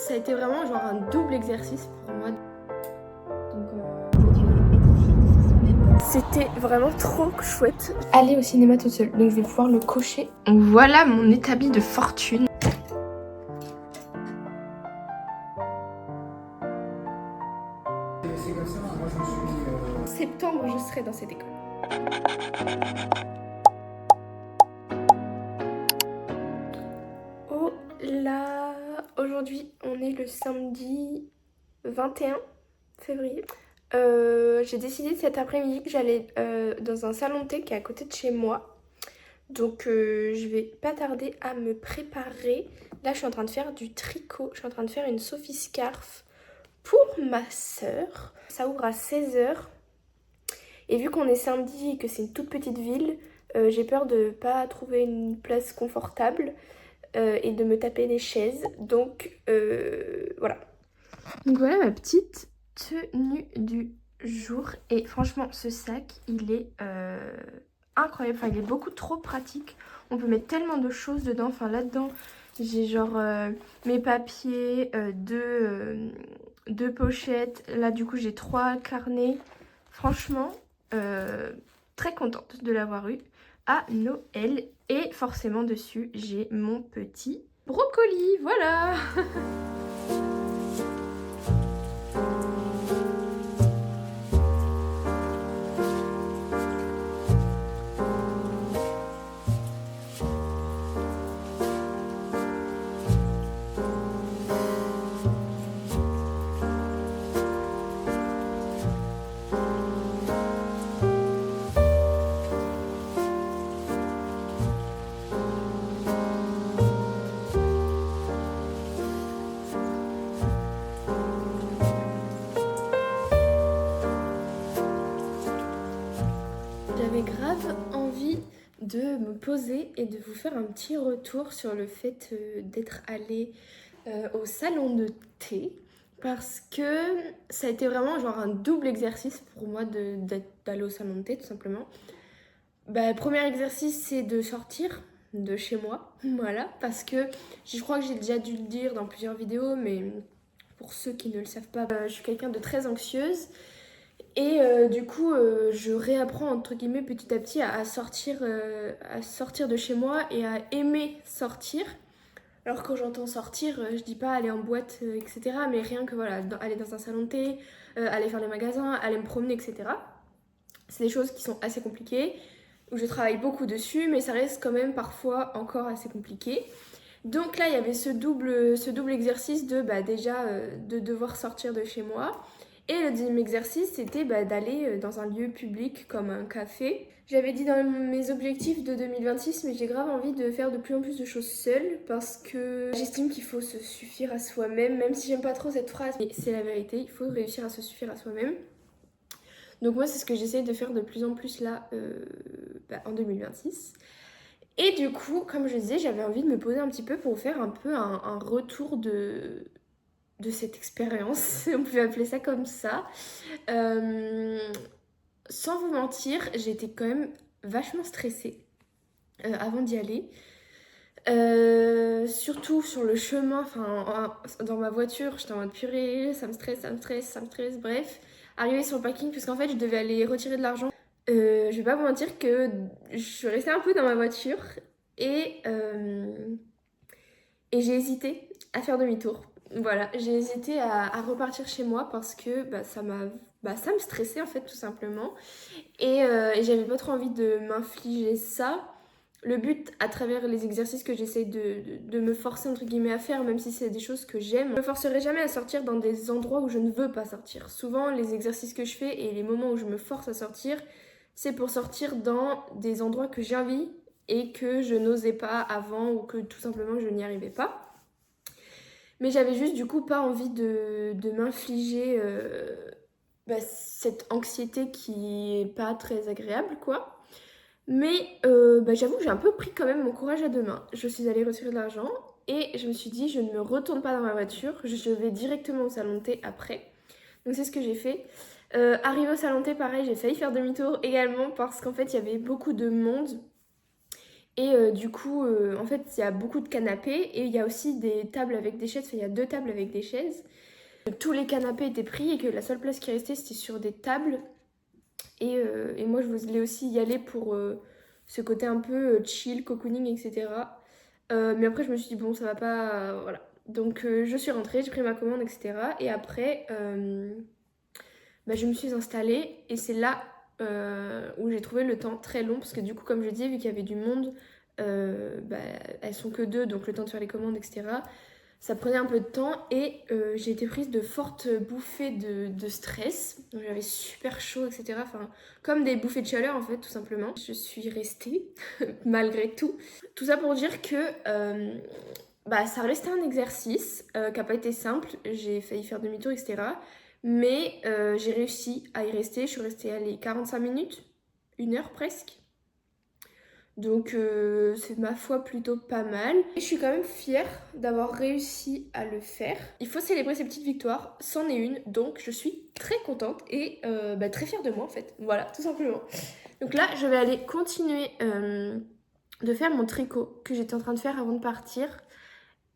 Ça a été vraiment genre un double exercice pour moi. C'était vraiment trop chouette. Aller au cinéma toute seule, donc je vais pouvoir le cocher. Voilà mon établi de fortune. C'est comme ça, moi je me suis En septembre, je serai dans cette école. Oh là, aujourd'hui on est le samedi 21 février. J'ai décidé cet après-midi que j'allais dans un salon de thé qui est à côté de chez moi. Donc je vais pas tarder à me préparer. Là je suis en train de faire du tricot. Je suis en train de faire une Sophie Scarf pour ma sœur. Ça ouvre à 16h. Et vu qu'on est samedi et que c'est une toute petite ville, j'ai peur de pas trouver une place confortable et de me taper les chaises. Donc voilà. Donc voilà ma petite tenue du jour. Et franchement ce sac il est incroyable. Enfin il est beaucoup trop pratique. On peut mettre tellement de choses dedans. Enfin là-dedans j'ai genre mes papiers, deux pochettes. Là du coup j'ai 3 carnets. Franchement très contente de l'avoir eu à Noël. Et forcément dessus j'ai mon petit brocoli. Voilà. J'avais grave envie de me poser et de vous faire un petit retour sur le fait d'être allée au salon de thé parce que ça a été vraiment genre un double exercice pour moi d'aller au salon de thé tout simplement. Bah, premier exercice c'est de sortir de chez moi, voilà, parce que je crois que j'ai déjà dû le dire dans plusieurs vidéos, mais pour ceux qui ne le savent pas, je suis quelqu'un de très anxieuse. Et du coup, je réapprends entre guillemets petit à petit à sortir de chez moi et à aimer sortir. Alors quand j'entends sortir, je dis pas aller en boîte, etc. Mais rien que voilà, aller dans un salon de thé, aller faire les magasins, aller me promener, etc. C'est des choses qui sont assez compliquées, où je travaille beaucoup dessus, mais ça reste quand même parfois encore assez compliqué. Donc là, il y avait ce double exercice de déjà de devoir sortir de chez moi. Et le deuxième exercice, c'était d'aller dans un lieu public comme un café. J'avais dit dans mes objectifs de 2026, mais j'ai grave envie de faire de plus en plus de choses seule parce que j'estime qu'il faut se suffire à soi-même, même si j'aime pas trop cette phrase, mais c'est la vérité, il faut réussir à se suffire à soi-même. Donc moi, c'est ce que j'essaie de faire de plus en plus là en 2026. Et du coup, comme je disais, j'avais envie de me poser un petit peu pour faire un peu un retour de cette expérience, on pouvait appeler ça comme ça. Sans vous mentir, j'étais quand même vachement stressée avant d'y aller. Surtout sur le chemin, dans ma voiture, j'étais en mode purée, ça me stresse, bref. Arrivée sur le parking, parce qu'en fait, je devais aller retirer de l'argent. Je vais pas vous mentir que je suis restée un peu dans ma voiture et, et j'ai hésité à faire demi-tour. Voilà, j'ai hésité à repartir chez moi parce que ça me stressait en fait tout simplement. Et j'avais pas trop envie de m'infliger ça. Le but, à travers les exercices que j'essaye de me forcer entre guillemets à faire, même si c'est des choses que j'aime, je me forcerai jamais à sortir dans des endroits où je ne veux pas sortir. Souvent, les exercices que je fais et les moments où je me force à sortir, c'est pour sortir dans des endroits que j'ai envie et que je n'osais pas avant ou que tout simplement je n'y arrivais pas. Mais j'avais juste du coup pas envie de m'infliger cette anxiété qui est pas très agréable quoi. Mais j'avoue que j'ai un peu pris quand même mon courage à deux mains. Je suis allée retirer de l'argent et je me suis dit je ne me retourne pas dans ma voiture, je vais directement au salon de thé après. Donc c'est ce que j'ai fait. Arrivée au salon de thé pareil, j'ai failli faire demi-tour également parce qu'en fait il y avait beaucoup de monde. Et du coup, en fait, il y a beaucoup de canapés et il y a aussi des tables avec des chaises. Enfin, il y a 2 tables avec des chaises. Tous les canapés étaient pris et que la seule place qui restait, c'était sur des tables. Et moi, je voulais aussi y aller pour ce côté un peu chill, cocooning, etc. Mais après, je me suis dit, bon, ça va pas. Voilà. Donc, je suis rentrée, j'ai pris ma commande, etc. Et après, bah, je me suis installée. Et c'est là où j'ai trouvé le temps très long. Parce que du coup, comme je disais, vu qu'il y avait du monde, bah, elles sont que 2, donc le temps de faire les commandes, etc. Ça prenait un peu de temps et j'ai été prise de fortes bouffées de stress. Donc, j'avais super chaud, etc. Enfin, comme des bouffées de chaleur en fait, tout simplement. Je suis restée, malgré tout. Tout ça pour dire que bah, ça restait un exercice qui n'a pas été simple. J'ai failli faire demi-tour, etc. Mais j'ai réussi à y rester. Je suis restée, allez, 45 minutes, 1 heure presque. Donc c'est ma foi plutôt pas mal. Et je suis quand même fière d'avoir réussi à le faire. Il faut célébrer ces petites victoires, c'en est une, donc je suis très contente et bah, très fière de moi en fait. Voilà, tout simplement. Donc là, je vais aller continuer de faire mon tricot que j'étais en train de faire avant de partir.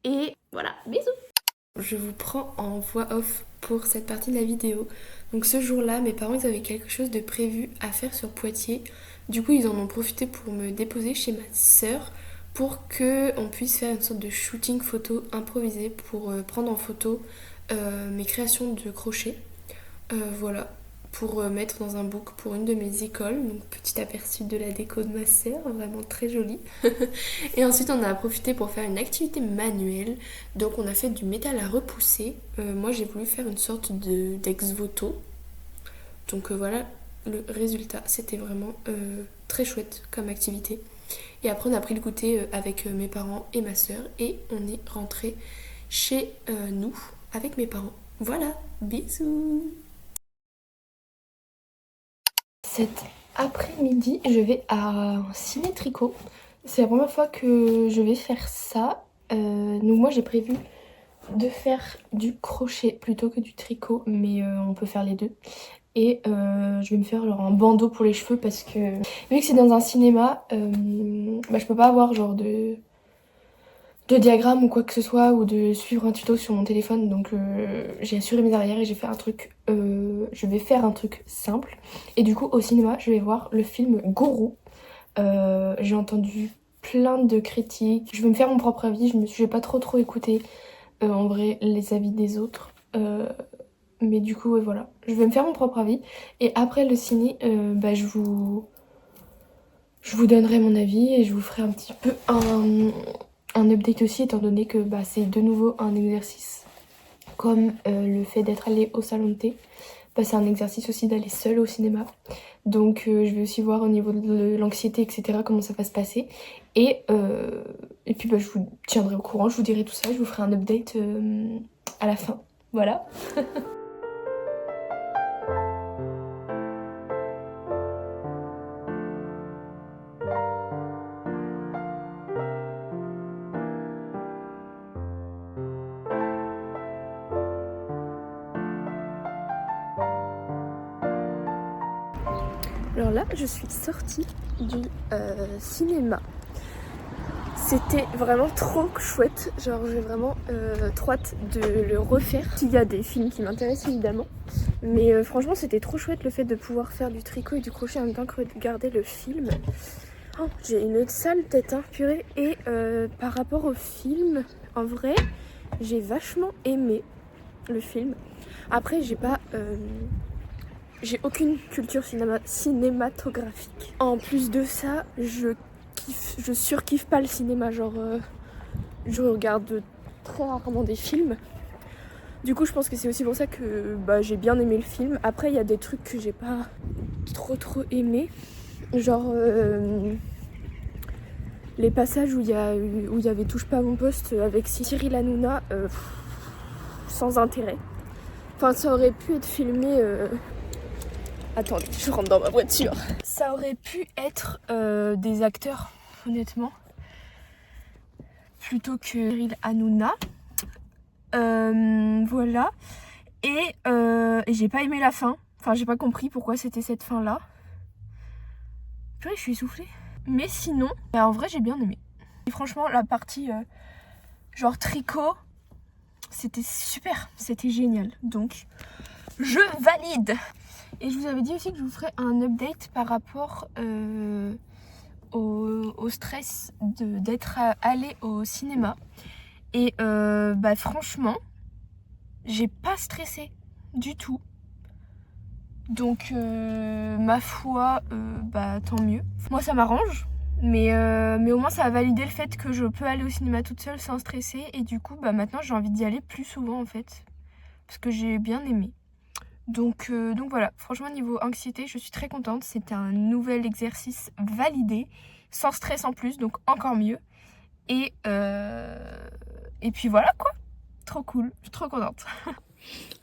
Et voilà, bisous. Je vous prends en voix off pour cette partie de la vidéo. Donc ce jour-là, mes parents ils avaient quelque chose de prévu à faire sur Poitiers. Du coup, ils en ont profité pour me déposer chez ma sœur pour qu'on puisse faire une sorte de shooting photo improvisé pour prendre en photo mes créations de crochet. Voilà, pour mettre dans un book pour une de mes écoles. Donc petit aperçu de la déco de ma sœur, vraiment très jolie. Et ensuite on a profité pour faire une activité manuelle. Donc on a fait du métal à repousser. Moi j'ai voulu faire une sorte d'ex-voto. Donc voilà le résultat. C'était vraiment très chouette comme activité. Et après on a pris le goûter avec mes parents et ma sœur. Et on est rentré chez nous avec mes parents. Voilà, bisous. Cet après-midi, je vais à un ciné-tricot. C'est la première fois que je vais faire ça. Donc moi j'ai prévu de faire du crochet plutôt que du tricot, mais on peut faire les deux. Et je vais me faire genre un bandeau pour les cheveux parce que vu que c'est dans un cinéma, bah, je peux pas avoir genre de diagramme ou quoi que ce soit ou de suivre un tuto sur mon téléphone. Donc j'ai assuré mes arrières et j'ai fait un truc, je vais faire un truc simple. Et du coup au cinéma je vais voir le film Gourou. J'ai entendu plein de critiques. Je vais me faire mon propre avis. J'ai pas trop écouté en vrai les avis des autres. Mais du coup ouais, voilà, je vais me faire mon propre avis. Et après le ciné, bah, je vous donnerai mon avis et je vous ferai un petit peu un update aussi, étant donné que bah, c'est de nouveau un exercice comme le fait d'être allé au salon de thé. Bah, c'est un exercice aussi d'aller seul au cinéma. Donc je vais aussi voir au niveau de l'anxiété, etc. comment ça va se passer. Et puis bah, je vous tiendrai au courant, je vous dirai tout ça, je vous ferai un update à la fin. Voilà. Alors là, je suis sortie du cinéma. C'était vraiment trop chouette, genre j'ai vraiment trop hâte de le refaire. Il y a des films qui m'intéressent évidemment, mais franchement c'était trop chouette le fait de pouvoir faire du tricot et du crochet en même temps que regarder le film. Oh, j'ai une sale tête, hein, purée. Et par rapport au film, en vrai, j'ai vachement aimé le film. Après j'ai aucune culture cinématographique. En plus de ça, je surkiffe pas le cinéma, genre je regarde très rarement des films. Du coup je pense que c'est aussi pour ça que bah, j'ai bien aimé le film. Après il y a des trucs que j'ai pas trop aimé, genre les passages où il y avait Touche pas à mon poste avec Cyril Hanouna, sans intérêt. Enfin ça aurait pu être filmé attendez, je rentre dans ma voiture. Ça aurait pu être des acteurs, honnêtement, plutôt que Cyril Hanouna. Voilà. Et j'ai pas aimé la fin. Enfin, j'ai pas compris pourquoi c'était cette fin-là. Purée, je suis essoufflée. Mais sinon, en vrai j'ai bien aimé. Et franchement la partie genre tricot, c'était super, c'était génial. Donc je valide. Et je vous avais dit aussi que je vous ferais un update par rapport au stress d'être allé au cinéma. Et franchement, j'ai pas stressé du tout. Donc ma foi, tant mieux. Moi ça m'arrange, mais au moins ça a validé le fait que je peux aller au cinéma toute seule sans stresser. Et du coup maintenant j'ai envie d'y aller plus souvent en fait. Parce que j'ai bien aimé. Donc voilà, franchement niveau anxiété je suis très contente. C'était un nouvel exercice validé, sans stress en plus, donc encore mieux. Et puis voilà quoi, trop cool, je suis trop contente.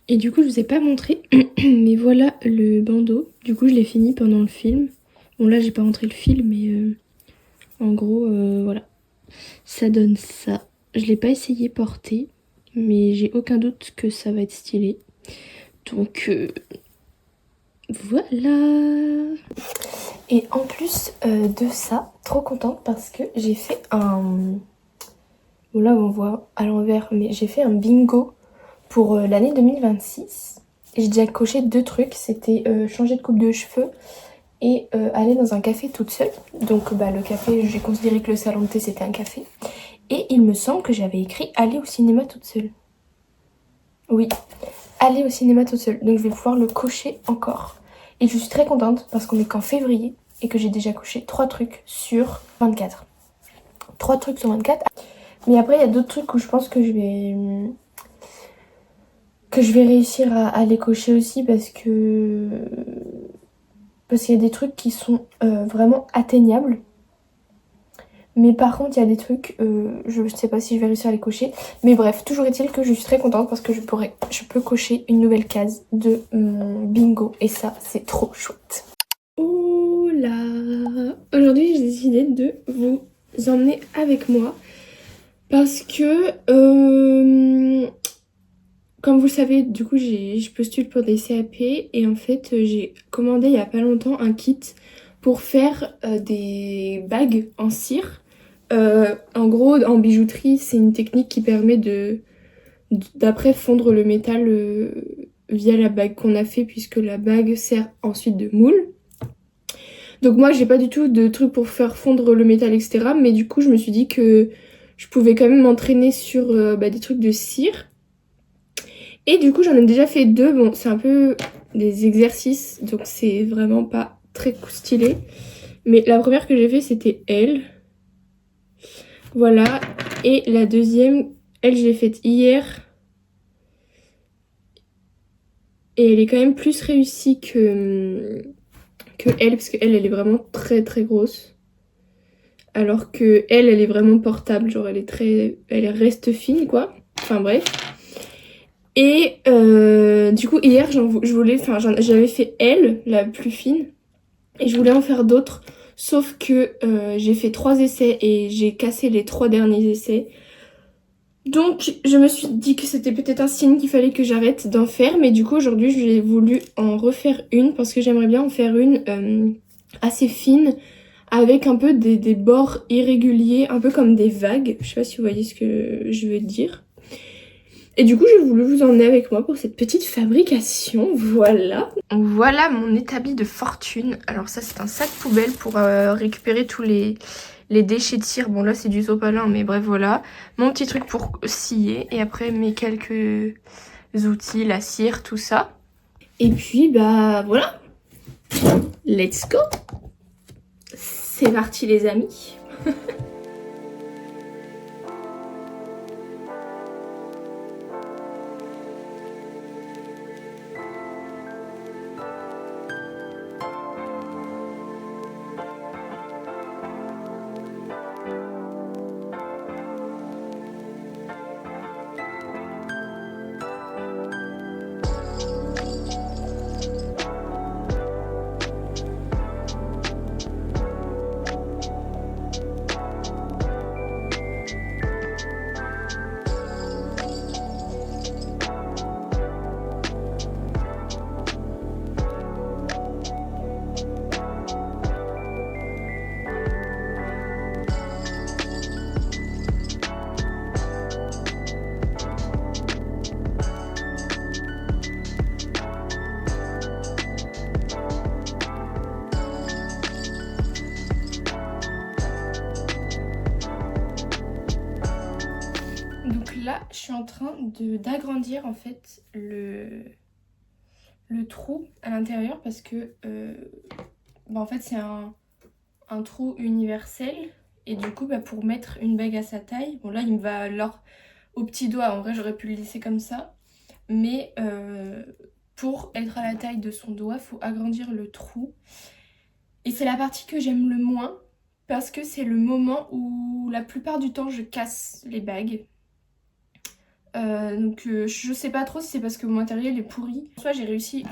Et du coup, je vous ai pas montré, mais voilà le bandeau. Du coup, je l'ai fini pendant le film. Bon, là, j'ai pas montré le film, mais en gros, voilà. Ça donne ça. Je l'ai pas essayé porter, mais j'ai aucun doute que ça va être stylé. Donc, voilà. Et en plus de ça, trop contente parce que j'ai fait un... Bon, là, on voit à l'envers, mais j'ai fait un bingo pour l'année 2026. J'ai déjà coché 2 trucs, c'était changer de coupe de cheveux et aller dans un café toute seule. Donc le café, j'ai considéré que le salon de thé c'était un café. Et il me semble que j'avais écrit aller au cinéma toute seule. Oui, aller au cinéma toute seule. Donc je vais pouvoir le cocher encore. Et je suis très contente parce qu'on est qu'en février et que j'ai déjà coché 3 trucs sur 24. 3 trucs sur 24. Mais après il y a d'autres trucs où je pense que je vais réussir à les cocher aussi parce qu'il y a des trucs qui sont vraiment atteignables. Mais par contre, il y a des trucs, je sais pas si je vais réussir à les cocher. Mais bref, toujours est-il que je suis très contente parce que je peux cocher une nouvelle case de mon bingo. Et ça, c'est trop chouette. Oh là! Aujourd'hui, j'ai décidé de vous emmener avec moi. Parce que, comme vous le savez, du coup, je postule pour des CAP. Et en fait, j'ai commandé il y a pas longtemps un kit pour faire des bagues en cire. En gros, en bijouterie, c'est une technique qui permet d'après fondre le métal via la bague qu'on a fait, puisque la bague sert ensuite de moule. Donc moi, j'ai pas du tout de truc pour faire fondre le métal, etc. Mais du coup, je me suis dit que je pouvais quand même m'entraîner sur des trucs de cire. Et du coup, j'en ai déjà fait 2. Bon, c'est un peu des exercices, donc c'est vraiment pas très stylé. Mais la première que j'ai fait, c'était elle. Voilà, et la deuxième, elle, je l'ai faite hier. Et elle est quand même plus réussie que elle, parce qu'elle, elle est vraiment très très grosse. Alors que elle est vraiment portable, genre elle reste fine quoi. Enfin bref. Et du coup hier, j'avais fait elle, la plus fine. Et je voulais en faire d'autres. Sauf que j'ai fait 3 essais et j'ai cassé les 3 derniers essais. Donc je me suis dit que c'était peut-être un signe qu'il fallait que j'arrête d'en faire. Mais du coup aujourd'hui j'ai voulu en refaire une parce que j'aimerais bien en faire une assez fine avec un peu des bords irréguliers, un peu comme des vagues. Je sais pas si vous voyez ce que je veux dire. Et du coup j'ai voulu vous emmener avec moi pour cette petite fabrication, voilà. Voilà mon établi de fortune. Alors ça c'est un sac poubelle pour récupérer tous les déchets de cire. Bon là c'est du sopalin mais bref voilà. Mon petit truc pour scier et après mes quelques outils, la cire, tout ça. Et puis voilà. Let's go. C'est parti les amis. là, je suis en train d'agrandir en fait le trou à l'intérieur parce que en fait c'est un trou universel et du coup pour mettre une bague à sa taille, bon là il me va alors au petit doigt, en vrai j'aurais pu le laisser comme ça, mais pour être à la taille de son doigt, il faut agrandir le trou. Et c'est la partie que j'aime le moins parce que c'est le moment où la plupart du temps je casse les bagues. Donc je sais pas trop si c'est parce que mon matériel est pourri. Soit j'ai réussi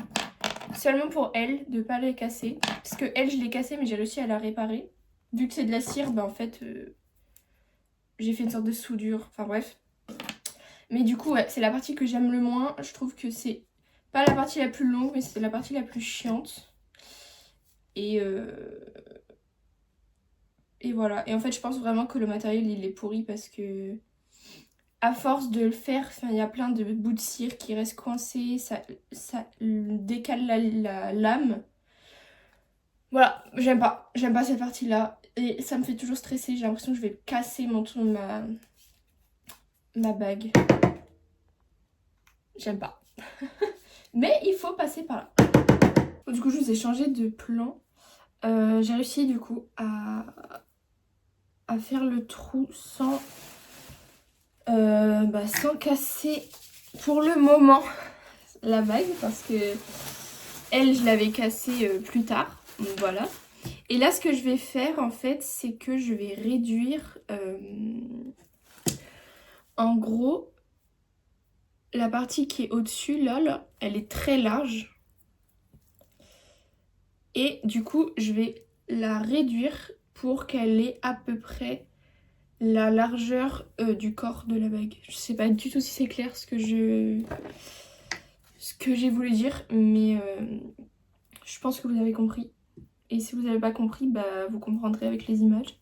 seulement pour elle de pas les casser. Parce que elle je l'ai cassée mais j'ai réussi à la réparer. Vu que c'est de la cire, en fait j'ai fait une sorte de soudure. Enfin bref. Mais du coup ouais, c'est la partie que j'aime le moins. Je trouve que c'est pas la partie la plus longue mais c'est la partie la plus chiante. Et voilà. Et en fait je pense vraiment que le matériel il est pourri parce que à force de le faire, il y a plein de bouts de cire qui restent coincés, ça décale la lame. Voilà, j'aime pas cette partie-là. Et ça me fait toujours stresser, j'ai l'impression que je vais casser ma bague. J'aime pas. Mais il faut passer par là. Du coup, je vous ai changé de plan. J'ai réussi du coup à faire le trou sans casser pour le moment la bague parce que elle je l'avais cassée plus tard, donc voilà. Et là ce que je vais faire en fait c'est que je vais réduire en gros la partie qui est au dessus là elle est très large et du coup je vais la réduire pour qu'elle ait à peu près la largeur du corps de la bague. Je sais pas du tout si c'est clair ce que j'ai voulu dire, mais je pense que vous avez compris. Et si vous n'avez pas compris, vous comprendrez avec les images.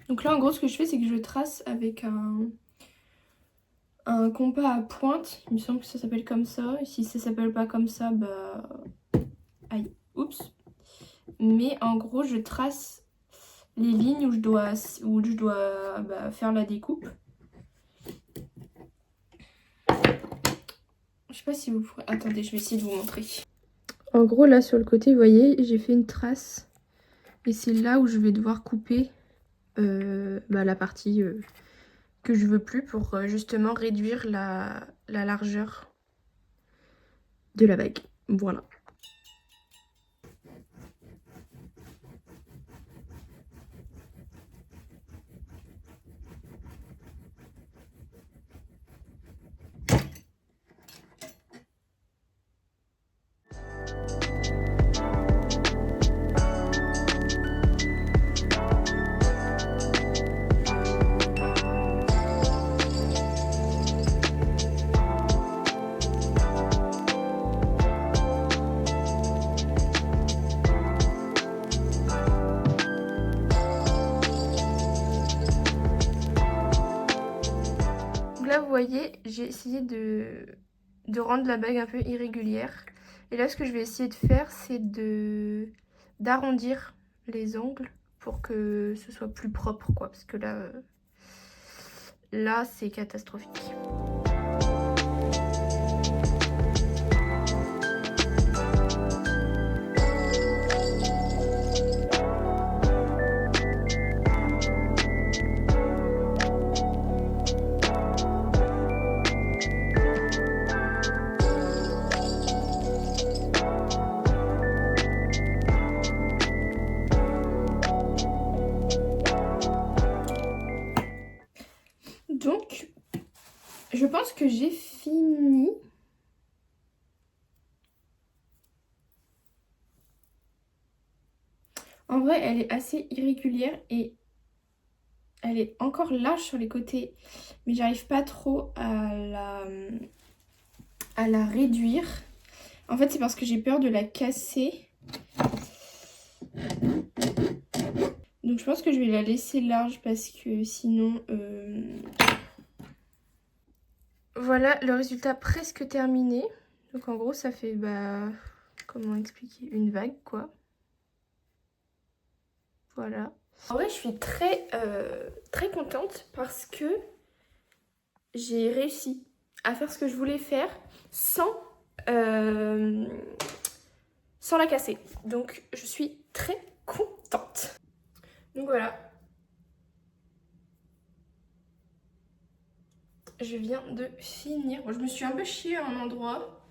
Donc là, en gros, ce que je fais, c'est que je trace avec un compas à pointe. Il me semble que ça s'appelle comme ça. Et si ça s'appelle pas comme ça, aïe, oups. Mais en gros, je trace les lignes où je dois faire la découpe. Je sais pas si vous pourrez... Attendez, je vais essayer de vous montrer. En gros, là, sur le côté, vous voyez, j'ai fait une trace. Et c'est là où je vais devoir couper la partie que je veux plus pour justement réduire la largeur de la bague. Voilà. Là, vous voyez, j'ai essayé de rendre la bague un peu irrégulière. Et là, ce que je vais essayer de faire, c'est d'arrondir les angles pour que ce soit plus propre, quoi. Parce que là c'est catastrophique. Donc, je pense que j'ai fini. En vrai, elle est assez irrégulière et elle est encore large sur les côtés. Mais j'arrive pas trop à la réduire. En fait, c'est parce que j'ai peur de la casser. Donc, je pense que je vais la laisser large parce que sinon... Voilà le résultat presque terminé. Donc en gros ça fait comment expliquer, une vague quoi. Voilà. En vrai, je suis très contente parce que j'ai réussi à faire ce que je voulais faire sans la casser. Donc, je suis très contente. Donc voilà. Je viens de finir. Bon, je me suis un peu chiée à un endroit.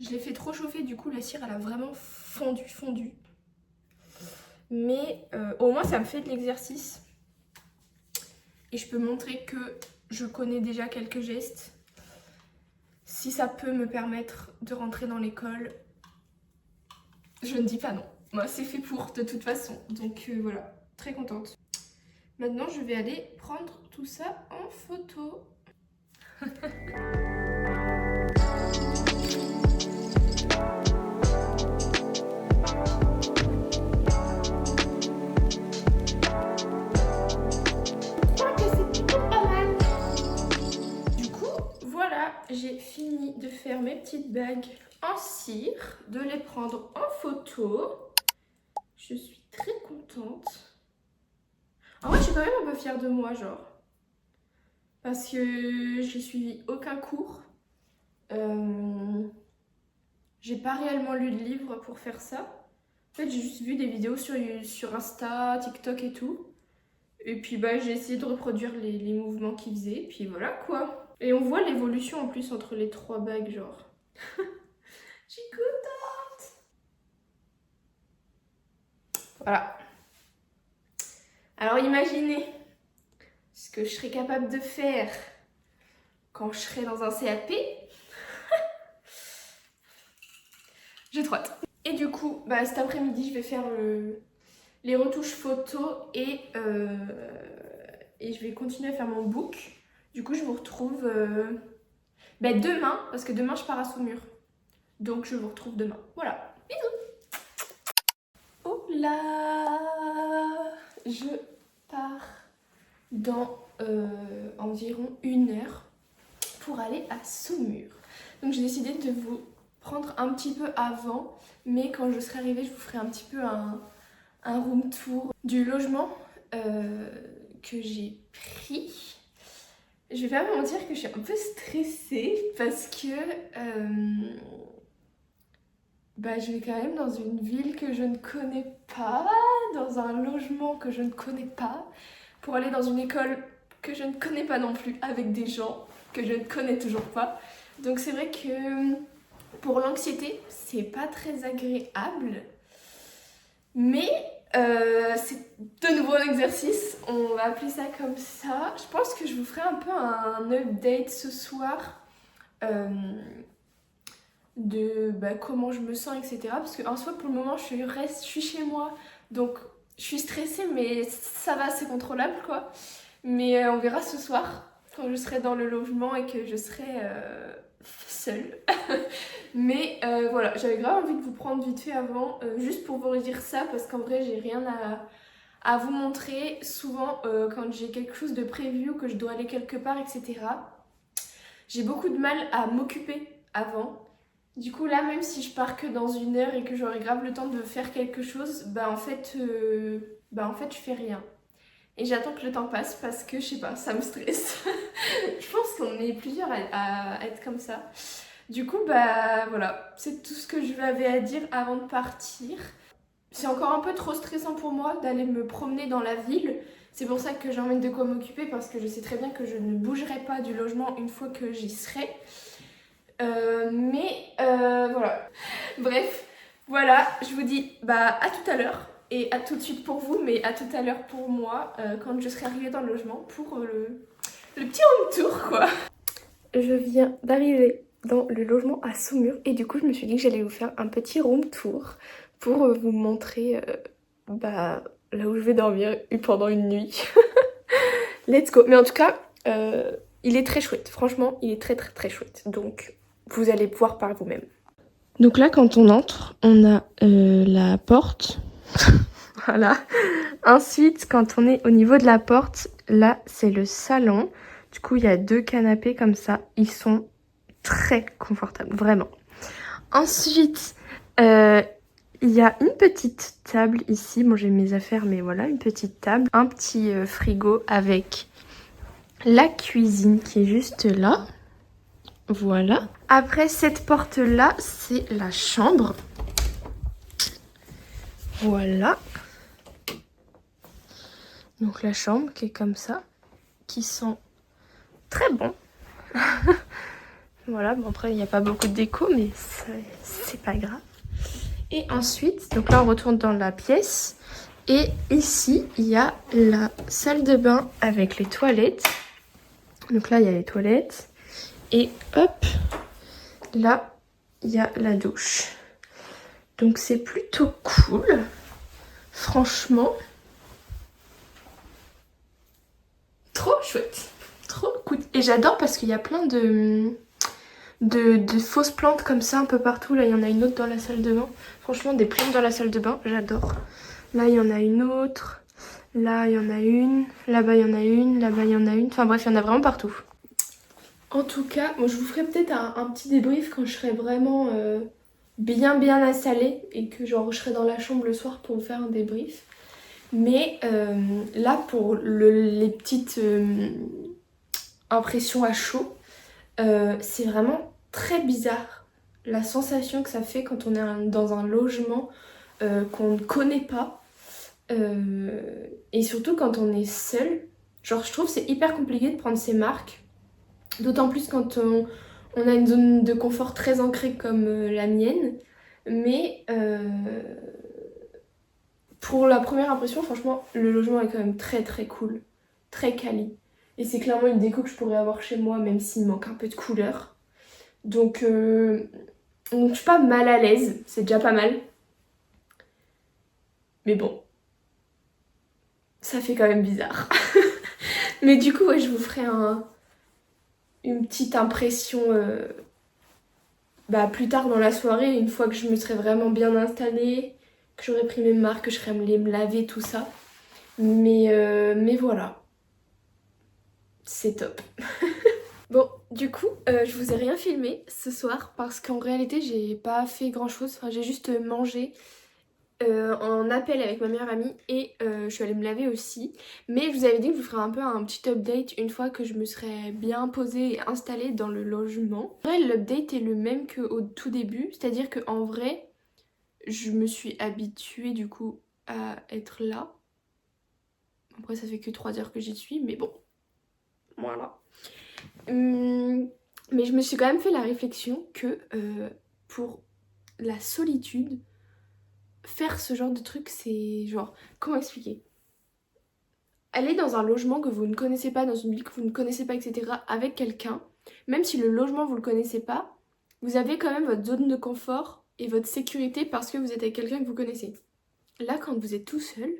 Je l'ai fait trop chauffer, du coup la cire elle a vraiment fondu. Mais au moins ça me fait de l'exercice. Et je peux montrer que je connais déjà quelques gestes. Si ça peut me permettre de rentrer dans l'école, je ne dis pas non. Moi c'est fait pour de toute façon. Donc voilà, très contente. Maintenant je vais aller prendre tout ça en photo. J'ai fini de faire mes petites bagues en cire, de les prendre en photo. Je suis très contente. En vrai, je suis quand même un peu fière de moi, genre. Parce que j'ai suivi aucun cours. J'ai pas réellement lu de livre pour faire ça. En fait, j'ai juste vu des vidéos sur Insta, TikTok et tout. Et puis bah j'ai essayé de reproduire les mouvements qu'il faisait. Puis voilà quoi. Et on voit l'évolution en plus entre les 3 bagues, genre. Je suis contente. Voilà. Alors imaginez ce que je serais capable de faire quand je serai dans un CAP. J'ai trop hâte. Et du coup, bah, cet après-midi, je vais faire les retouches photos et je vais continuer à faire mon book. Du coup, je vous retrouve demain, parce que demain, je pars à Saumur. Donc, je vous retrouve demain. Voilà. Bisous. Oh là, je pars dans environ 1 heure pour aller à Saumur. Donc, j'ai décidé de vous prendre un petit peu avant, mais quand je serai arrivée, je vous ferai un petit peu un room tour du logement que j'ai pris. Je vais pas vous mentir que je suis un peu stressée parce que je vais quand même dans une ville que je ne connais pas, dans un logement que je ne connais pas, pour aller dans une école que je ne connais pas non plus, avec des gens que je ne connais toujours pas. Donc c'est vrai que pour l'anxiété, c'est pas très agréable, mais c'est de nouveau un exercice, on va appeler ça comme ça. Je pense que je vous ferai un peu un update ce soir de comment je me sens, etc. Parce qu'en soi, pour le moment, je suis chez moi, donc je suis stressée, mais ça va, c'est contrôlable, quoi. Mais on verra ce soir, quand je serai dans le logement et que je serai seule. Mais voilà, j'avais grave envie de vous prendre vite fait avant, juste pour vous redire ça, parce qu'en vrai, j'ai rien à vous montrer. Souvent, quand j'ai quelque chose de prévu ou que je dois aller quelque part, etc., j'ai beaucoup de mal à m'occuper avant. Du coup, là, même si je pars que dans 1 heure et que j'aurai grave le temps de faire quelque chose, en fait, je fais rien. Et j'attends que le temps passe parce que, je sais pas, ça me stresse. Je pense qu'on est plusieurs à être comme ça. Du coup, voilà, c'est tout ce que je avais à dire avant de partir. C'est encore un peu trop stressant pour moi d'aller me promener dans la ville. C'est pour ça que j'emmène de quoi m'occuper, parce que je sais très bien que je ne bougerai pas du logement une fois que j'y serai. Voilà. Bref, voilà, je vous dis à tout à l'heure. Et à tout de suite pour vous, mais à tout à l'heure pour moi, quand je serai arrivée dans le logement pour le petit room tour, quoi. Je viens d'arriver dans le logement à Saumur et du coup je me suis dit que j'allais vous faire un petit room tour pour vous montrer là où je vais dormir pendant une nuit. Let's go. Mais en tout cas, il est très chouette. Franchement, il est très très très chouette. Donc vous allez voir par vous-même. Donc là, quand on entre, on a la porte. Voilà. Ensuite, quand on est au niveau de la porte, là, c'est le salon. Du coup, il y a 2 canapés comme ça. Ils sont très confortables, vraiment. Ensuite, il il y a une petite table ici. Bon, j'ai mes affaires, mais voilà, une petite table. Un petit frigo avec la cuisine qui est juste là. Voilà. Après cette porte-là, c'est la chambre. Voilà. Donc la chambre qui est comme ça, qui sent très bon. Voilà, bon après il n'y a pas beaucoup de déco, mais c'est pas grave. Et ensuite, donc là on retourne dans la pièce. Et ici, il y a la salle de bain avec les toilettes. Donc là, il y a les toilettes. Et hop, là, il y a la douche. Donc c'est plutôt cool. Franchement, trop chouette. Trop cool. Et j'adore parce qu'il y a plein de fausses plantes comme ça un peu partout. Là, il y en a une autre dans la salle de bain. Franchement, des plantes dans la salle de bain, j'adore. Là, il y en a une autre. Là, il y en a une. Là-bas, il y en a une. Là-bas, il y en a une. Enfin bref, il y en a vraiment partout. En tout cas, moi, je vous ferai peut-être un petit débrief quand je serai vraiment bien installée et que genre je serai dans la chambre le soir pour vous faire un débrief. Mais là, pour les petites impressions à chaud, c'est vraiment très bizarre la sensation que ça fait quand on est dans un logement qu'on ne connaît pas. Et surtout quand on est seul. Genre je trouve que c'est hyper compliqué de prendre ses marques. D'autant plus quand on a une zone de confort très ancrée comme la mienne. Mais pour la première impression, franchement, le logement est quand même très cool. Très quali. Et c'est clairement une déco que je pourrais avoir chez moi, même s'il manque un peu de couleur. Donc je suis pas mal à l'aise, c'est déjà pas mal. Mais bon, ça fait quand même bizarre. Mais du coup, ouais, je vous ferai une petite impression plus tard dans la soirée, une fois que je me serai vraiment bien installée, que j'aurai pris mes marques, que je serai allée me laver, tout ça. Mais voilà, c'est top. Bon, du coup, je vous ai rien filmé ce soir parce qu'en réalité, j'ai pas fait grand chose. Enfin, j'ai juste mangé en appel avec ma meilleure amie et je suis allée me laver aussi. Mais je vous avais dit que je vous ferais un peu un petit update une fois que je me serais bien posée et installée dans le logement. En vrai, l'update est le même qu'au tout début, c'est-à-dire qu'en vrai, je me suis habituée du coup à être là. Après, ça fait que 3 heures que j'y suis, mais bon, voilà. Mais je me suis quand même fait la réflexion que pour la solitude, faire ce genre de truc, c'est genre... Comment expliquer? Aller dans un logement que vous ne connaissez pas, dans une ville que vous ne connaissez pas, etc. avec quelqu'un, même si le logement vous le connaissez pas, vous avez quand même votre zone de confort et votre sécurité parce que vous êtes avec quelqu'un que vous connaissez. Là, quand vous êtes tout seul,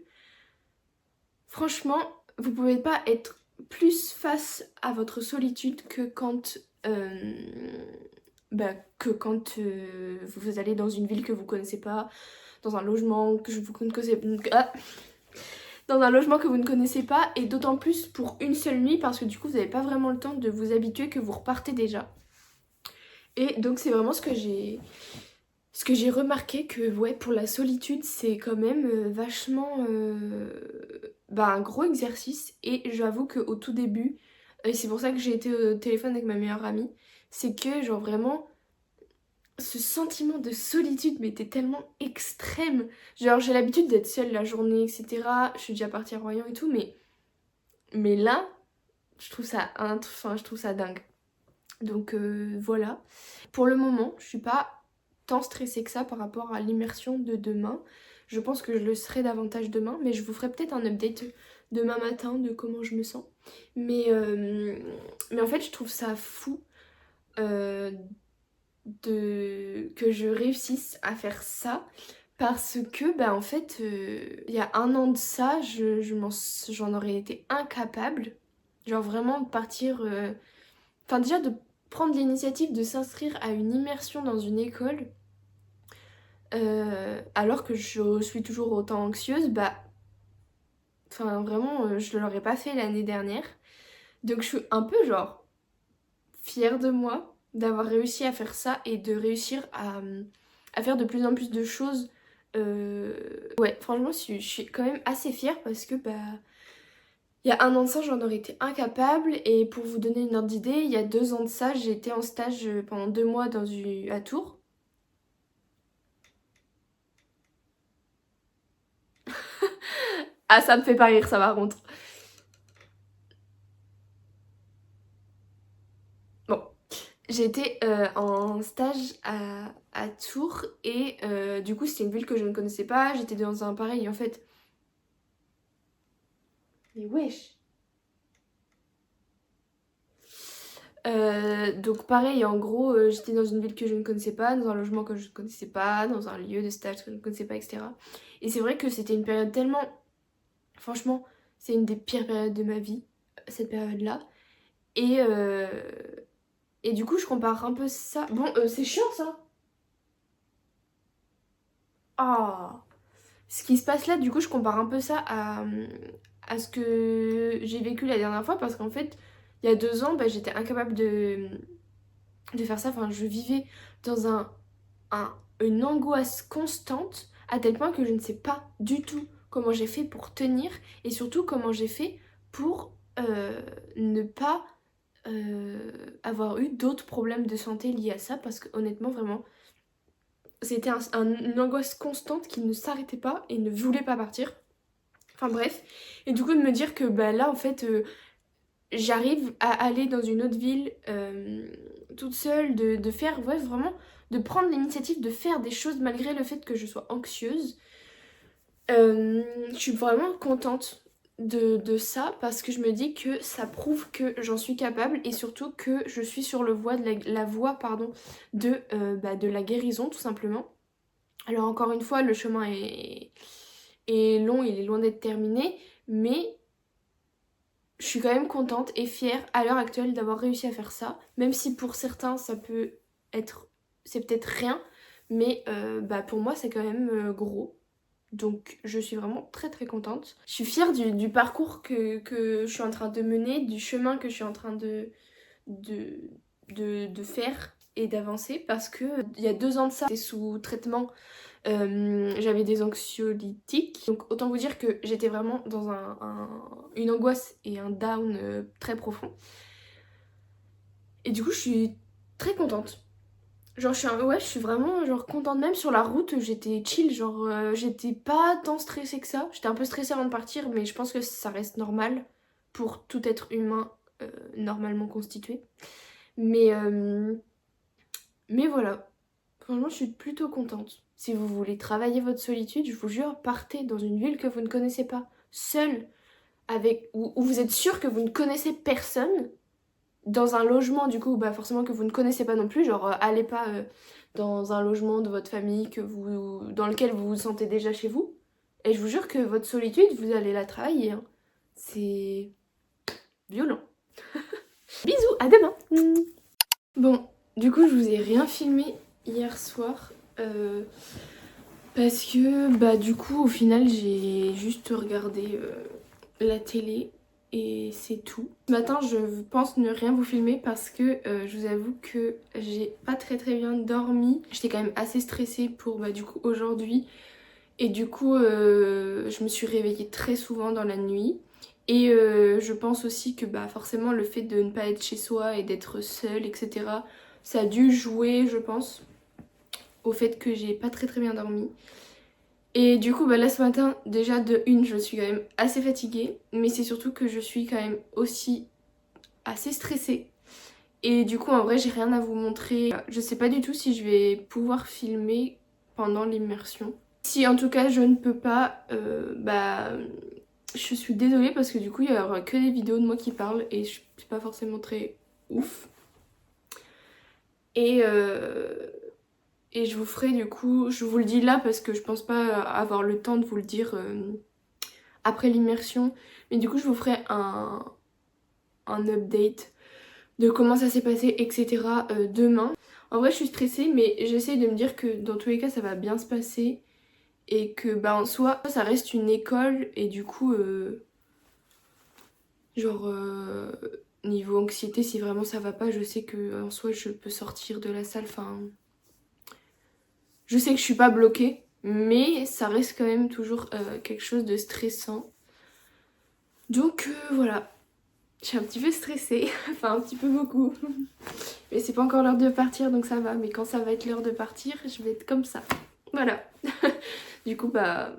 franchement, vous pouvez pas être plus face à votre solitude que quand... vous allez dans une ville que vous connaissez pas, dans un logement que vous ne connaissez pas, dans un logement que vous ne connaissez pas, et d'autant plus pour une seule nuit parce que du coup vous n'avez pas vraiment le temps de vous habituer, que vous repartez déjà. Et donc c'est vraiment ce que j'ai remarqué, que ouais, pour la solitude c'est quand même vachement un gros exercice. Et j'avoue qu'au tout début, et c'est pour ça que j'ai été au téléphone avec ma meilleure amie, c'est que genre vraiment ce sentiment de solitude m'était tellement extrême. Genre j'ai l'habitude d'être seule la journée, etc. Je suis déjà partie à Royan et tout, mais là, je trouve ça dingue. Donc voilà. Pour le moment, je suis pas tant stressée que ça par rapport à l'immersion de demain. Je pense que je le serai davantage demain, mais je vous ferai peut-être un update demain matin de comment je me sens. Mais en fait, je trouve ça fou que je réussisse à faire ça parce que en fait il y a un an de ça j'en aurais été incapable, genre vraiment de partir enfin déjà de prendre l'initiative de s'inscrire à une immersion dans une école alors que je suis toujours autant anxieuse, enfin vraiment je l'aurais pas fait l'année dernière. Donc je suis un peu genre fière de moi d'avoir réussi à faire ça et de réussir à faire de plus en plus de choses Ouais, franchement, je suis quand même assez fière parce que il y a 1 an de ça, j'en aurais été incapable. Et pour vous donner une ordre d'idée, il y a 2 ans de ça, j'ai été en stage pendant 2 mois à Tours. Ah, ça me fait pas rire, ça, par contre. Bon, j'étais en stage à Tours et du coup, c'était une ville que je ne connaissais pas. J'étais dans un pareil, en fait. Mais wesh! Donc pareil, en gros, j'étais dans une ville que je ne connaissais pas, dans un logement que je ne connaissais pas, dans un lieu de stage que je ne connaissais pas, etc. Et c'est vrai que c'était une période tellement... Franchement, c'est une des pires périodes de ma vie, cette période-là. Et, euh, et du coup, je compare un peu ça... Bon, c'est chiant ça. Ah, ce qui se passe là, du coup, je compare un peu ça à ce que j'ai vécu la dernière fois parce qu'en fait, il y a 2 ans, j'étais incapable de faire ça. Enfin, je vivais dans une angoisse constante à tel point que je ne sais pas du tout comment j'ai fait pour tenir et surtout comment j'ai fait pour ne pas avoir eu d'autres problèmes de santé liés à ça parce que honnêtement, vraiment, c'était une angoisse constante qui ne s'arrêtait pas et ne voulait pas partir. Enfin bref, et du coup de me dire que là en fait j'arrive à aller dans une autre ville toute seule, de faire, ouais vraiment, de prendre l'initiative de faire des choses malgré le fait que je sois anxieuse. Je suis vraiment contente de ça parce que je me dis que ça prouve que j'en suis capable et surtout que je suis sur la voie pardon, de la guérison tout simplement. Alors encore une fois, le chemin est long, il est loin d'être terminé, mais je suis quand même contente et fière à l'heure actuelle d'avoir réussi à faire ça, même si pour certains ça peut être, c'est peut-être rien, mais pour moi c'est quand même gros. Donc je suis vraiment très très contente. Je suis fière du parcours que je suis en train de mener, du chemin que je suis en train de, de faire et d'avancer parce que il y a 2 ans de ça, j'étais sous traitement, j'avais des anxiolytiques. Donc autant vous dire que j'étais vraiment dans une angoisse et un down très profond. Et du coup je suis très contente. Genre ouais, je suis vraiment genre contente, même sur la route, j'étais chill, genre j'étais pas tant stressée que ça. J'étais un peu stressée avant de partir, mais je pense que ça reste normal pour tout être humain normalement constitué. Mais, euh, mais voilà, franchement je suis plutôt contente. Si vous voulez travailler votre solitude, je vous jure, partez dans une ville que vous ne connaissez pas, seul, où vous êtes sûr que vous ne connaissez personne, dans un logement du coup forcément que vous ne connaissez pas non plus, genre allez pas dans un logement de votre famille dans lequel vous vous sentez déjà chez vous. Et je vous jure que votre solitude, vous allez la travailler, hein. C'est violent. Bisous, à demain. Bon, du coup je vous ai rien filmé hier soir parce que du coup au final j'ai juste regardé la télé et c'est tout. Ce matin je pense ne rien vous filmer parce que je vous avoue que j'ai pas très bien dormi. J'étais quand même assez stressée pour du coup aujourd'hui et du coup je me suis réveillée très souvent dans la nuit. Et je pense aussi que forcément le fait de ne pas être chez soi et d'être seule, etc., ça a dû jouer, je pense, au fait que j'ai pas très bien dormi. Et du coup, là ce matin, déjà de une, je suis quand même assez fatiguée, mais c'est surtout que je suis quand même aussi assez stressée. Et du coup, en vrai, j'ai rien à vous montrer. Je sais pas du tout si je vais pouvoir filmer pendant l'immersion. Si en tout cas je ne peux pas, je suis désolée parce que du coup, il y aura que des vidéos de moi qui parlent et je suis pas forcément très ouf. Et, et je vous ferai du coup, je vous le dis là parce que je pense pas avoir le temps de vous le dire après l'immersion. Mais du coup, je vous ferai un update de comment ça s'est passé, etc. Demain. En vrai, je suis stressée, mais j'essaie de me dire que dans tous les cas, ça va bien se passer. Et que en soi, ça reste une école. Et du coup, niveau anxiété, si vraiment ça va pas, je sais que en soi, je peux sortir de la salle. Enfin, je sais que je suis pas bloquée. mais ça reste quand même toujours quelque chose de stressant. Donc voilà, je suis un petit peu stressée, enfin un petit peu beaucoup. Mais c'est pas encore l'heure de partir donc ça va, mais quand ça va être l'heure de partir, je vais être comme ça. Voilà. Du coup bah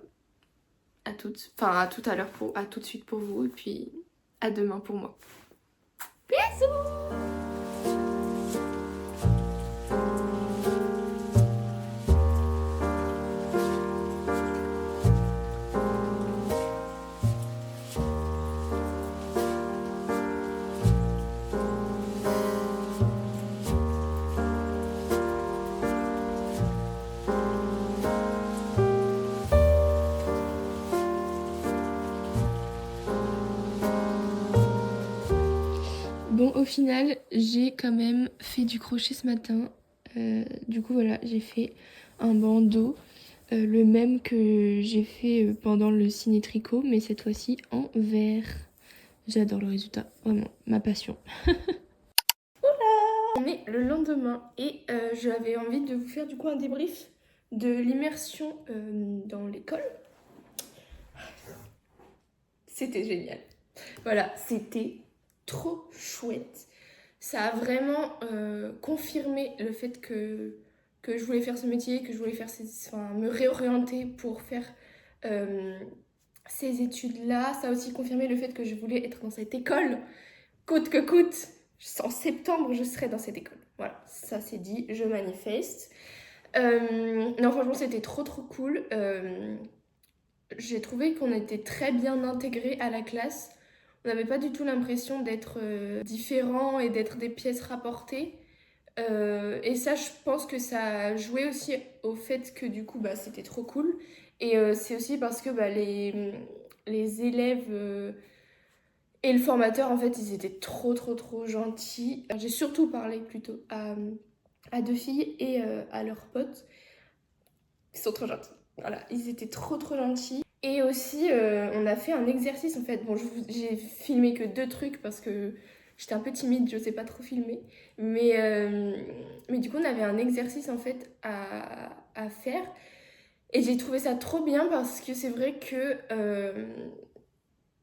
à toutes, enfin à tout à l'heure à tout de suite pour vous et puis à demain pour moi. Bisous. Bon, au final, j'ai quand même fait du crochet ce matin. Du coup, voilà, j'ai fait un bandeau, le même que j'ai fait pendant le ciné-tricot, mais cette fois-ci en vert. J'adore le résultat, vraiment, ma passion. On est le lendemain et j'avais envie de vous faire du coup un débrief de l'immersion dans l'école. C'était génial. Voilà, c'était trop chouette. Ça a vraiment confirmé le fait que je voulais faire ce métier, que je voulais faire enfin, me réorienter pour faire ces études-là. Ça a aussi confirmé le fait que je voulais être dans cette école, coûte que coûte. En septembre, je serai dans cette école. Voilà, ça c'est dit, je manifeste. Non, franchement, c'était trop trop cool. J'ai trouvé qu'on était très bien intégrés à la classe. On n'avait pas du tout l'impression d'être différents et d'être des pièces rapportées. Et ça, je pense que ça a joué aussi au fait que du coup, bah, c'était trop cool. Et c'est aussi parce que bah, les élèves et le formateur, en fait, ils étaient trop, trop, trop gentils. J'ai surtout parlé plutôt à deux filles et à leurs potes. Ils sont trop gentils. Voilà, ils étaient trop, trop gentils. Et aussi, on a fait un exercice en fait. Bon, j'ai filmé que 2 trucs parce que j'étais un peu timide, je sais pas trop filmer. Mais du coup, on avait un exercice en fait à faire. Et j'ai trouvé ça trop bien parce que c'est vrai que.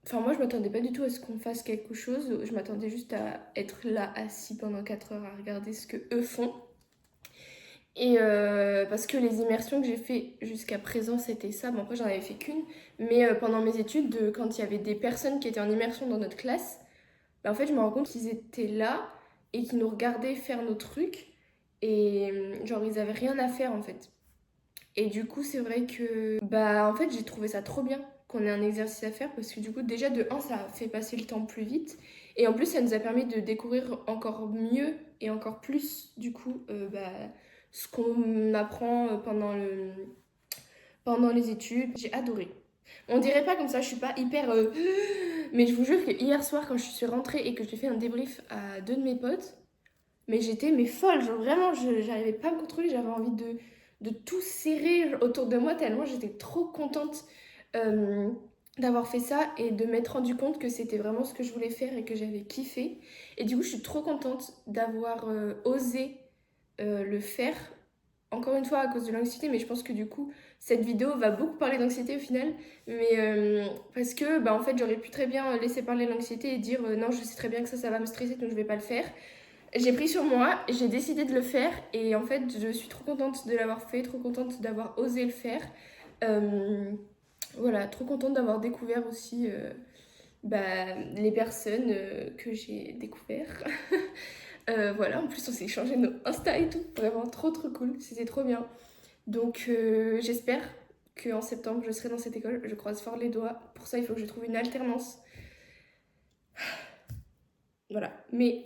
Enfin, moi, je m'attendais pas du tout à ce qu'on fasse quelque chose. Je m'attendais juste à être là, assis pendant 4 heures à regarder ce que eux font. Et parce que les immersions que j'ai fait jusqu'à présent, c'était ça. Bon, après, j'en avais fait qu'une. Mais pendant mes études, quand il y avait des personnes qui étaient en immersion dans notre classe, bah, en fait, je me rends compte qu'ils étaient là et qu'ils nous regardaient faire nos trucs. Et genre, ils avaient rien à faire, en fait. Et du coup, c'est vrai que, bah, en fait, j'ai trouvé ça trop bien qu'on ait un exercice à faire parce que du coup, déjà, de un, ça a fait passer le temps plus vite. Et en plus, ça nous a permis de découvrir encore mieux et encore plus, du coup, bah, ce qu'on apprend pendant les études. J'ai adoré. On dirait pas comme ça, je suis pas hyper. Mais je vous jure que hier soir, quand je suis rentrée et que j'ai fait un débrief à 2 de mes potes, mais j'étais folle. Genre vraiment, j'arrivais pas à me contrôler. J'avais envie de tout serrer autour de moi tellement j'étais trop contente euh, d'avoir fait ça et de m'être rendu compte que c'était vraiment ce que je voulais faire et que j'avais kiffé. Et du coup, je suis trop contente d'avoir osé le faire. Encore une fois à cause de l'anxiété, mais je pense que du coup cette vidéo va beaucoup parler d'anxiété au final, mais parce que bah en fait j'aurais pu très bien laisser parler l'anxiété et dire non je sais très bien que ça va me stresser donc je vais pas le faire. J'ai pris sur moi, j'ai décidé de le faire et en fait je suis trop contente de l'avoir fait, trop contente d'avoir osé le faire. Voilà, trop contente d'avoir découvert aussi bah, les personnes que j'ai découvert. Voilà, en plus on s'est échangé nos Insta et tout, vraiment trop trop cool, c'était trop bien. Donc j'espère qu'en septembre je serai dans cette école, je croise fort les doigts. Pour ça il faut que je trouve une alternance. Voilà, mais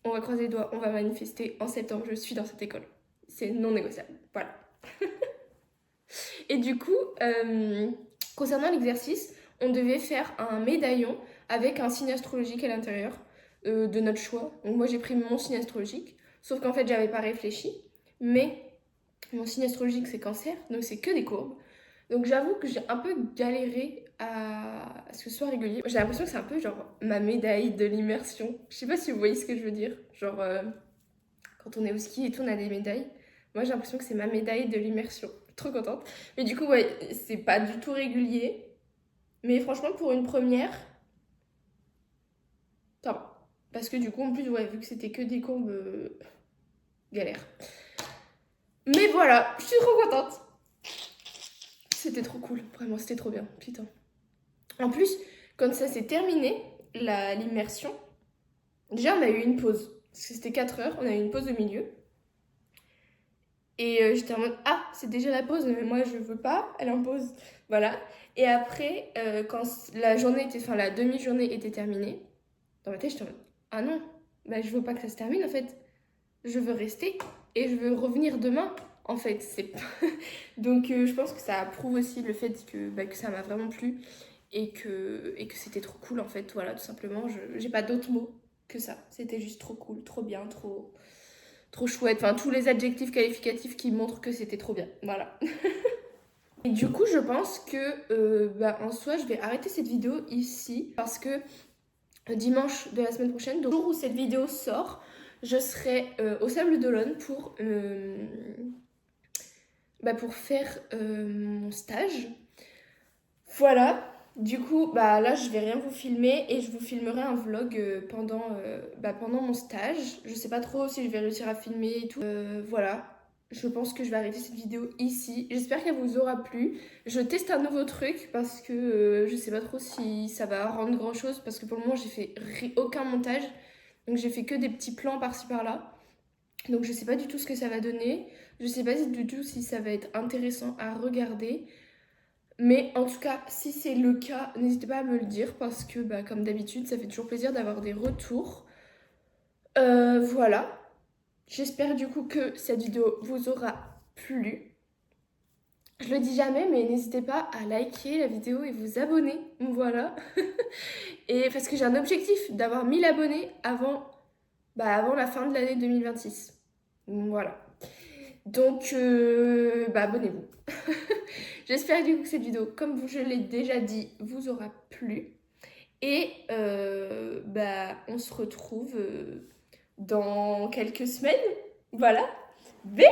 on va croiser les doigts, on va manifester. En septembre je suis dans cette école. C'est non négociable, voilà. Et du coup, concernant l'exercice, on devait faire un médaillon avec un signe astrologique à l'intérieur de notre choix. Donc moi j'ai pris mon signe astrologique, sauf qu'en fait j'avais pas réfléchi, mais mon signe astrologique c'est Cancer, donc c'est que des courbes. Donc j'avoue que j'ai un peu galéré à ce que ce soit régulier. J'ai l'impression que c'est un peu genre ma médaille de l'immersion. Je sais pas si vous voyez ce que je veux dire. Genre quand on est au ski et tout, on a des médailles. Moi j'ai l'impression que c'est ma médaille de l'immersion. Trop contente. Mais du coup, ouais, c'est pas du tout régulier. Mais franchement, pour une première, ça va. Parce que du coup, en plus, ouais, vu que c'était que des courbes, galère. Mais voilà, je suis trop contente. C'était trop cool, vraiment, c'était trop bien, putain. En plus, quand ça s'est terminé, l'immersion, déjà on a eu une pause. Parce que c'était 4 heures, on a eu une pause au milieu. Et j'étais en mode, ah, c'est déjà la pause, mais moi je veux pas, elle est en pause. Voilà. Et après, quand la journée était, enfin la demi-journée était terminée, dans ma tête j'étais en mode, ah non, bah je veux pas que ça se termine en fait. Je veux rester et je veux revenir demain. En fait, c'est donc je pense que ça prouve aussi le fait que ça m'a vraiment plu et que c'était trop cool en fait. Voilà, tout simplement, j'ai pas d'autres mots que ça. C'était juste trop cool, trop bien, trop chouette. Enfin, tous les adjectifs qualificatifs qui montrent que c'était trop bien. Voilà. Et du coup, je pense que en soi, je vais arrêter cette vidéo ici parce que dimanche de la semaine prochaine, donc le jour où cette vidéo sort, je serai au Sable d'Olonne pour faire mon stage. Voilà. Du coup, là, je vais rien vous filmer et je vous filmerai un vlog pendant mon stage. Je sais pas trop si je vais réussir à filmer et tout. Voilà. Je pense que je vais arrêter cette vidéo ici. J'espère qu'elle vous aura plu. Je teste un nouveau truc parce que je sais pas trop si ça va rendre grand chose parce que pour le moment, j'ai fait aucun montage. Donc, j'ai fait que des petits plans par-ci par-là. Donc, je sais pas du tout ce que ça va donner. Je sais pas du tout si ça va être intéressant à regarder. Mais en tout cas, si c'est le cas, n'hésitez pas à me le dire parce que, comme d'habitude, ça fait toujours plaisir d'avoir des retours. Voilà. J'espère du coup que cette vidéo vous aura plu. Je le dis jamais, mais n'hésitez pas à liker la vidéo et vous abonner. Voilà. Et parce que j'ai un objectif d'avoir 1000 abonnés avant la fin de l'année 2026. Voilà. Donc, abonnez-vous. J'espère du coup que cette vidéo, comme je l'ai déjà dit, vous aura plu. Et on se retrouve dans quelques semaines. Voilà. Bisous!